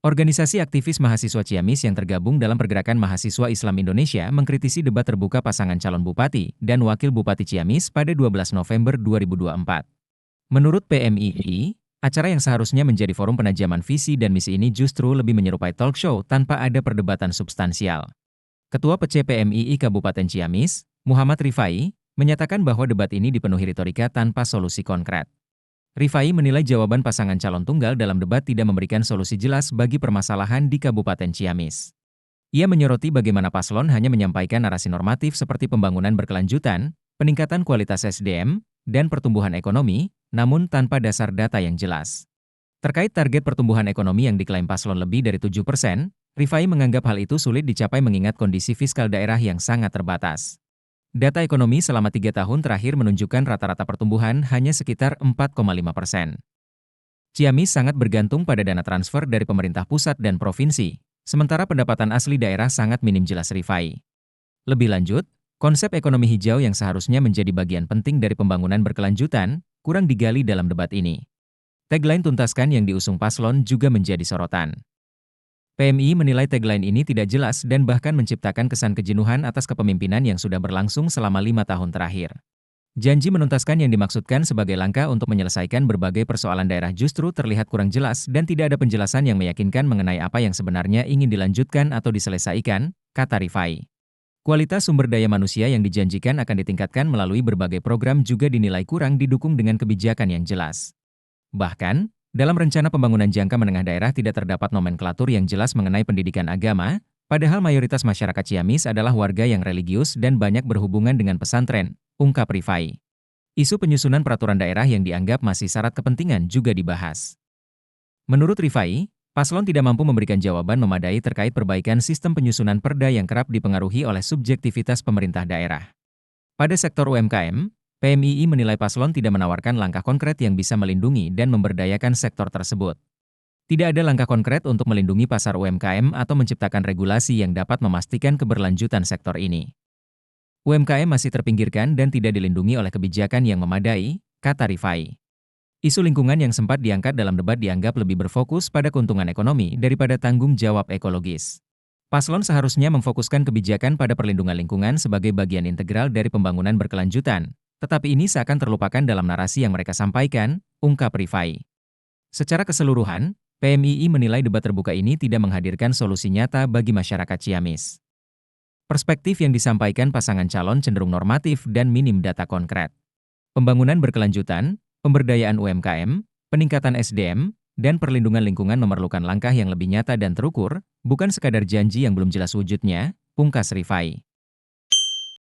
Organisasi aktivis mahasiswa Ciamis yang tergabung dalam Pergerakan Mahasiswa Islam Indonesia mengkritisi debat terbuka pasangan calon bupati dan wakil bupati Ciamis pada 12 November 2024. Menurut PMII, acara yang seharusnya menjadi forum penajaman visi dan misi ini justru lebih menyerupai talk show tanpa ada perdebatan substansial. Ketua PC PMII Kabupaten Ciamis, Muhammad Rifai, menyatakan bahwa debat ini dipenuhi retorika tanpa solusi konkret. Rifai menilai jawaban pasangan calon tunggal dalam debat tidak memberikan solusi jelas bagi permasalahan di Kabupaten Ciamis. Ia menyoroti bagaimana paslon hanya menyampaikan narasi normatif seperti pembangunan berkelanjutan, peningkatan kualitas SDM, dan pertumbuhan ekonomi, namun tanpa dasar data yang jelas. Terkait target pertumbuhan ekonomi yang diklaim paslon lebih dari 7%, Rifai menganggap hal itu sulit dicapai mengingat kondisi fiskal daerah yang sangat terbatas. Data ekonomi selama 3 tahun terakhir menunjukkan rata-rata pertumbuhan hanya sekitar 4,5%. Ciamis sangat bergantung pada dana transfer dari pemerintah pusat dan provinsi, sementara pendapatan asli daerah sangat minim, jelas Rifai. Lebih lanjut, konsep ekonomi hijau yang seharusnya menjadi bagian penting dari pembangunan berkelanjutan, kurang digali dalam debat ini. Tagline tuntaskan yang diusung paslon juga menjadi sorotan. PMI menilai tagline ini tidak jelas dan bahkan menciptakan kesan kejenuhan atas kepemimpinan yang sudah berlangsung selama 5 tahun terakhir. Janji menuntaskan yang dimaksudkan sebagai langkah untuk menyelesaikan berbagai persoalan daerah justru terlihat kurang jelas dan tidak ada penjelasan yang meyakinkan mengenai apa yang sebenarnya ingin dilanjutkan atau diselesaikan, kata Rifai. Kualitas sumber daya manusia yang dijanjikan akan ditingkatkan melalui berbagai program juga dinilai kurang didukung dengan kebijakan yang jelas. Bahkan, dalam rencana pembangunan jangka menengah daerah tidak terdapat nomenklatur yang jelas mengenai pendidikan agama, padahal mayoritas masyarakat Ciamis adalah warga yang religius dan banyak berhubungan dengan pesantren, ungkap Rifai. Isu penyusunan peraturan daerah yang dianggap masih syarat kepentingan juga dibahas. Menurut Rifai, paslon tidak mampu memberikan jawaban memadai terkait perbaikan sistem penyusunan perda yang kerap dipengaruhi oleh subjektivitas pemerintah daerah. Pada sektor UMKM, PMII menilai paslon tidak menawarkan langkah konkret yang bisa melindungi dan memberdayakan sektor tersebut. Tidak ada langkah konkret untuk melindungi pasar UMKM atau menciptakan regulasi yang dapat memastikan keberlanjutan sektor ini. UMKM masih terpinggirkan dan tidak dilindungi oleh kebijakan yang memadai, kata Rifai. Isu lingkungan yang sempat diangkat dalam debat dianggap lebih berfokus pada keuntungan ekonomi daripada tanggung jawab ekologis. Paslon seharusnya memfokuskan kebijakan pada perlindungan lingkungan sebagai bagian integral dari pembangunan berkelanjutan. Tetapi ini seakan terlupakan dalam narasi yang mereka sampaikan, ungkap Rifai. Secara keseluruhan, PMII menilai debat terbuka ini tidak menghadirkan solusi nyata bagi masyarakat Ciamis. Perspektif yang disampaikan pasangan calon cenderung normatif dan minim data konkret. Pembangunan berkelanjutan, pemberdayaan UMKM, peningkatan SDM, dan perlindungan lingkungan memerlukan langkah yang lebih nyata dan terukur, bukan sekadar janji yang belum jelas wujudnya, pungkas Rifai.